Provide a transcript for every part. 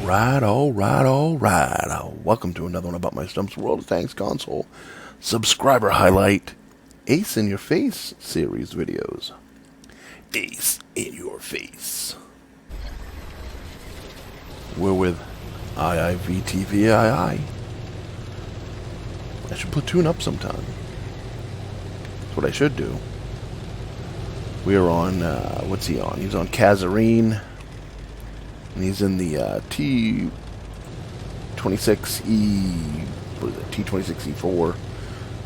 Alright. Welcome to another one about my Stump's World of Tanks console subscriber highlight Ace in Your Face series videos. Ace in Your Face. We're with 𝐈𝐈𝐯𝐓𝐈𝐈. I should platoon up sometime. That's what I should do. We are on, what's he on? He's on 𝐒𝐫. And he's in the �T26E, what is it, �T26E4.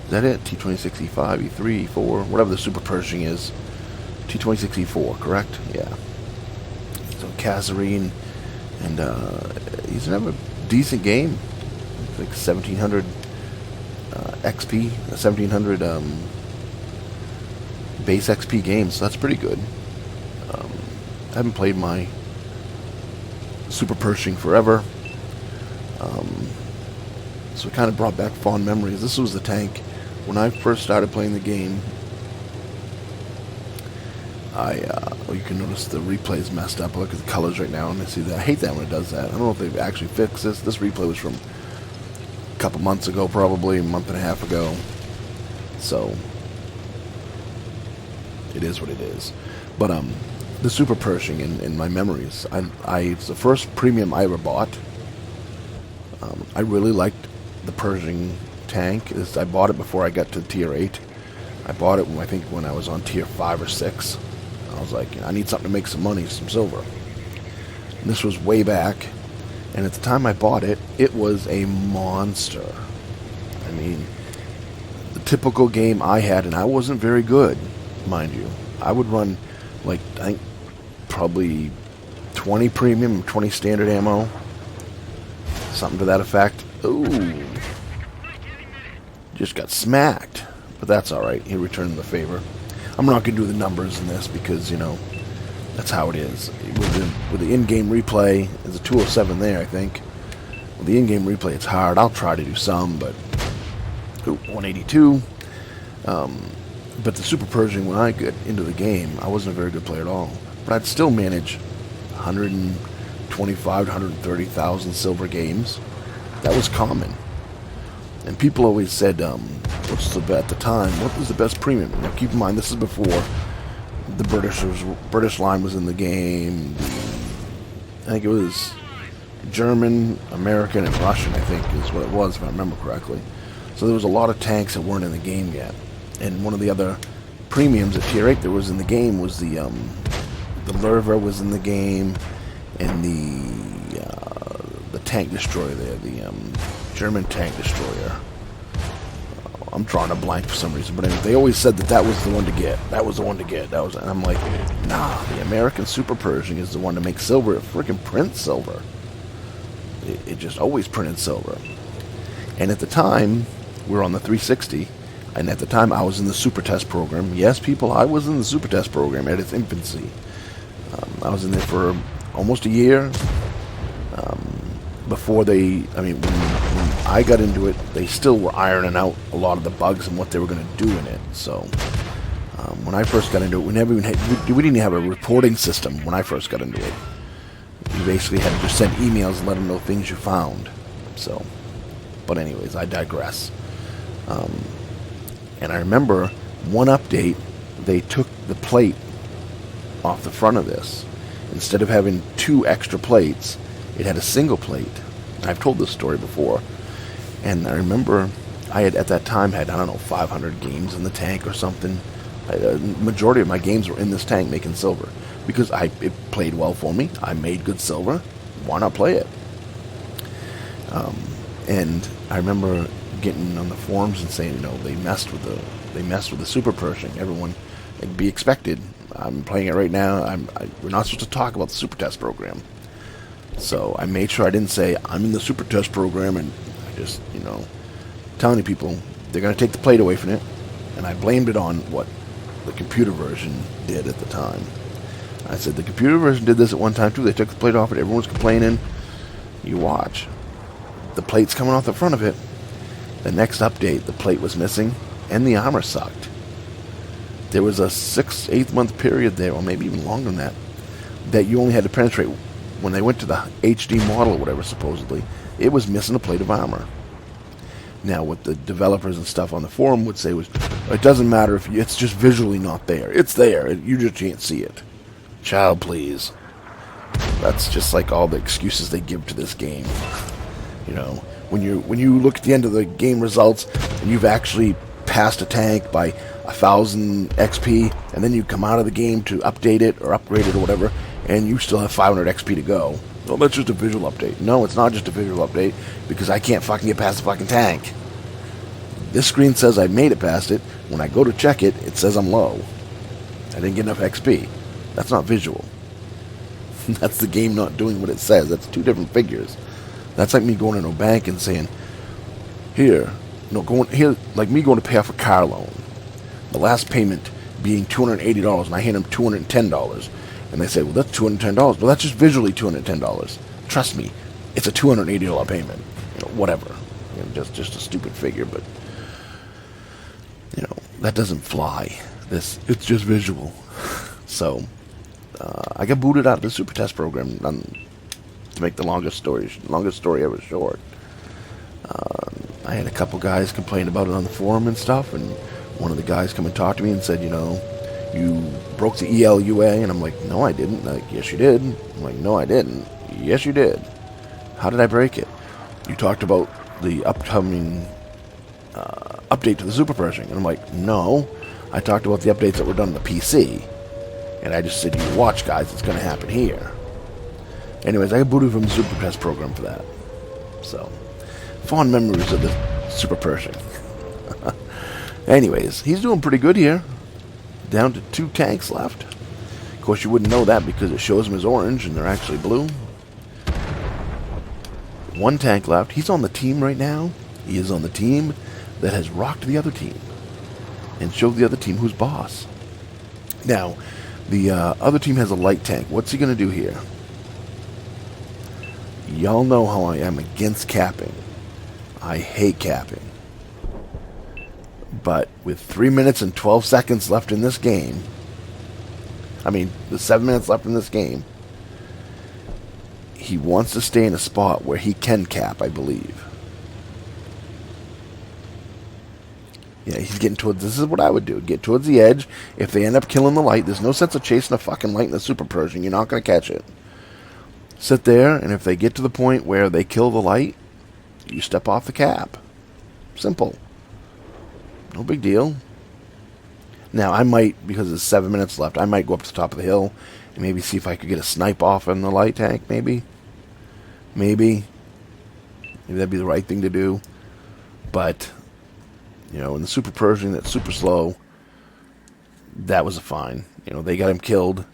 Is that it? �T26E5, E3, E4, whatever the Super Pershing is. �T26E4, correct? Yeah. So 𝐒𝐫, and he's gonna have a decent game. It's like 1700 XP, 1700 base XP games. So that's pretty good. I haven't played my Super Pershing forever, so it kind of brought back fond memories. This was the tank when I first started playing the game. You can notice the replay is messed up. I look at the colors right now and I see that. I hate that when it does that. I don't know if they've actually fixed this. This replay was from a couple months ago, probably a month and a half ago, so it is what it is. But the Super Pershing in my memories, it's the first premium I ever bought. I really liked the Pershing tank. I bought it before I got to tier 8. I bought it I think when I was on tier 5 or 6. I was like, I need something to make some money, some silver. And this was way back, and at the time I bought it, it was a monster. I mean, the typical game I had, and I wasn't very good, mind you. I would run, like, I think probably 20 premium, 20 standard ammo, something to that effect. Ooh, just got smacked, but that's alright. He returned the favor. I'm not going to do the numbers in this because, you know, that's how it is. With the in-game replay, there's a 207 there, I think. With the in-game replay, it's hard. I'll try to do some, but 182. But the Super Pershing, when I get into the game, I wasn't a very good player at all. But I'd still manage 125 to 130,000 silver games. That was common. And people always said, at the time, what was the best premium? Now keep in mind, this is before the British line was in the game. I think it was German, American, and Russian, I think is what it was, if I remember correctly. So there was a lot of tanks that weren't in the game yet. And one of the other premiums at tier 8 that was in the game was the 𝐓𝟒🟔 was in the game, and the tank destroyer there, the German tank destroyer. I'm drawing a blank for some reason, but anyway, they always said that was the one to get. That was the one to get. And I'm like, nah, the American Super Pershing is the one to make silver. It freaking prints silver. It just always printed silver. And at the time, we were on the 360. And at the time, I was in the Super Test program. Yes, people, I was in the Super Test program at its infancy. I was in there for almost a year. Before when I got into it, they still were ironing out a lot of the bugs and what they were going to do in it. So, when I first got into it, we didn't even have a reporting system when I first got into it. You basically had to just send emails and let them know things you found. So, but anyways, I digress. And I remember one update, they took the plate off the front of this. Instead of having 2 extra plates, it had a single plate. I've told this story before. And I remember I had at that time had, I don't know, 500 games in the tank or something. The majority of my games were in this tank making silver. Because it played well for me. I made good silver. Why not play it? And I remember getting on the forums and saying, you know, they messed with the Super Pershing. Everyone, it'd be expected. I'm playing it right now. We're not supposed to talk about the Super Test program. So I made sure I didn't say I'm in the Super Test program, and I just, you know, telling people they're going to take the plate away from it, and I blamed it on what the computer version did at the time. I said the computer version did this at one time too. They took the plate off it. Everyone's complaining. You watch. The plate's coming off the front of it. The next update, the plate was missing, and the armor sucked. There was a 6-8 month period there, or maybe even longer than that, that you only had to penetrate when they went to the HD model or whatever, supposedly, it was missing a plate of armor. Now, what the developers and stuff on the forum would say was, it doesn't matter if it's just visually not there. It's there. You just can't see it. Child, please. That's just like all the excuses they give to this game. You know, when you look at the end of the game results and you've actually passed a tank by 1,000 XP, and then you come out of the game to update it or upgrade it or whatever, and you still have 500 XP to go. Well, that's just a visual update. No, it's not just a visual update, because I can't fucking get past the fucking tank. This screen says I made it past it. When I go to check it, it says I'm low. I didn't get enough XP. That's not visual. That's the game not doing what it says. That's two different figures. That's like me going into a bank and saying, like me going to pay off a car loan. The last payment being $280, and I hand them $210. And they say, well, that's $210. Well, that's just visually $210. Trust me, it's a $280 payment. You know, whatever. You know, just a stupid figure, but you know, that doesn't fly. It's just visual. So I got booted out of the super test program to make the longest story ever short. I had a couple guys complain about it on the forum and stuff, and one of the guys come and talk to me and said, you know, you broke the ELUA, and I'm like, no, I didn't. Like, yes, you did. I'm like, no, I didn't. Yes, you did. How did I break it? You talked about the upcoming update to the Super Pershing, and I'm like, no, I talked about the updates that were done on the PC, and I just said, you watch, guys, it's going to happen here. Anyways, I got booted from the Super Test program for that. So, fond memories of the Super Pershing. Anyways, he's doing pretty good here. Down to 2 tanks left. Of course, you wouldn't know that because it shows them as orange, and they're actually blue. 1 tank left. He's on the team right now. He is on the team that has rocked the other team and showed the other team who's boss. Now, the other team has a light tank. What's he going to do here? Y'all know how I am against capping. I hate capping. But with 3 minutes and 12 seconds left in this game, the 7 minutes left in this game, he wants to stay in a spot where he can cap, I believe. Yeah, he's getting towards, this is what I would do, get towards the edge. If they end up killing the light, there's no sense of chasing a fucking light in the Super Pershing. You're not going to catch it. Sit there, and if they get to the point where they kill the light, you step off the cap. Simple. No big deal. Now, I might, because there's 7 minutes left, I might go up to the top of the hill and maybe see if I could get a snipe off in the light tank, maybe. Maybe that'd be the right thing to do. But, you know, in the Super Pershing, that's super slow, that was a fine. You know, they got him killed.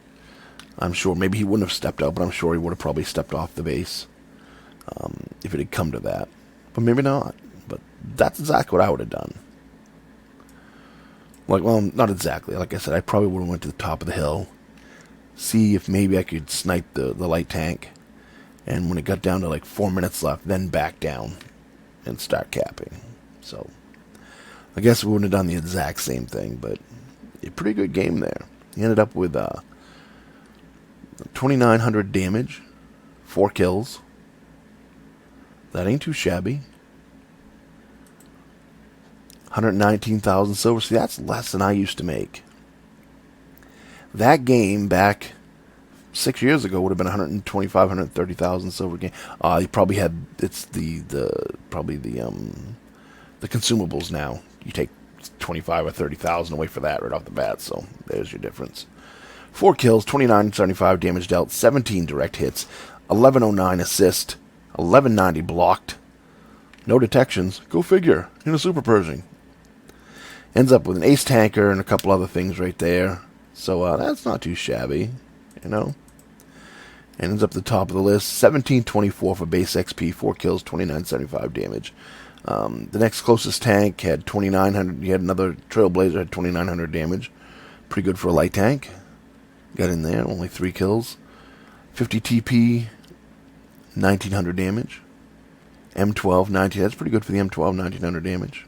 I'm sure maybe he wouldn't have stepped out, but I'm sure he would have probably stepped off the base if it had come to that. But maybe not. But that's exactly what I would have done. Like, well, not exactly. Like I said, I probably would have went to the top of the hill, see if maybe I could snipe the light tank, and when it got down to like 4 minutes left, then back down and start capping. So, I guess we wouldn't have done the exact same thing, but a pretty good game there. He ended up with 2,900 damage, 4 kills. That ain't too shabby. 119,000 silver. See, that's less than I used to make. That game back 6 years ago would have been 125,000, 130,000 silver game. You probably had the consumables now. You take 25 or 30,000 away for that right off the bat. So there's your difference. 4 kills, 2975 damage dealt, 17 direct hits, 1109 assist, 1190 blocked. No detections. Go figure. In a Super Pershing. Ends up with an ace tanker and a couple other things right there. So that's not too shabby, you know. And ends up at the top of the list. 1724 for base XP, 4 kills, 2975 damage. The next closest tank had 2900. You had another Trailblazer had 2900 damage. Pretty good for a light tank. Got in there, only 3 kills. 50 TP, 1900 damage. M12, 19. That's pretty good for the M12, 1900 damage.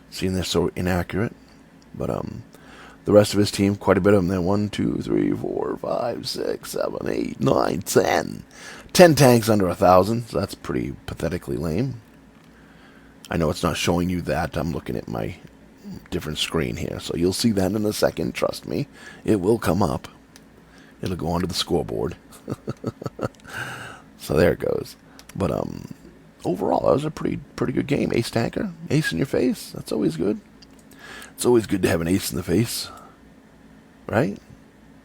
Seeing they're so inaccurate. But the rest of his team, quite a bit of them there. 1, 2, 3, 4, 5, 6, 7, 8, 9, 10. 10 tanks under 1,000, so that's pretty pathetically lame. I know it's not showing you that. I'm looking at my different screen here, so you'll see that in a second. Trust me, it will come up. It'll go onto the scoreboard. So there it goes. But overall, that was a pretty good game. Ace tanker, ace in your face. That's always good. It's always good to have an ace in the face, right?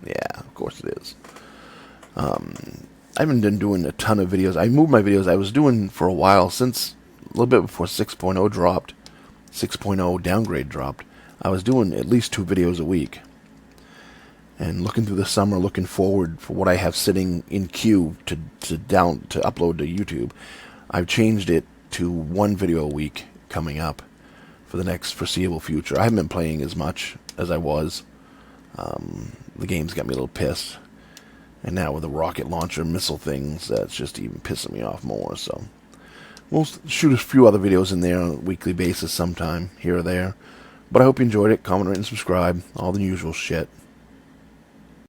Yeah, of course it is. I haven't been doing a ton of videos. I moved my videos. I was doing for a while, since a little bit before 6.0 dropped. 6.0 downgrade dropped. I was doing at least 2 videos a week. And looking through the summer, looking forward for what I have sitting in queue to upload to YouTube, I've changed it to 1 video a week coming up for the next foreseeable future. I haven't been playing as much as I was. The game's got me a little pissed. And now with the rocket launcher missile things, that's just even pissing me off more. So we'll shoot a few other videos in there on a weekly basis sometime, here or there. But I hope you enjoyed it. Comment, rate, and subscribe. All the usual shit.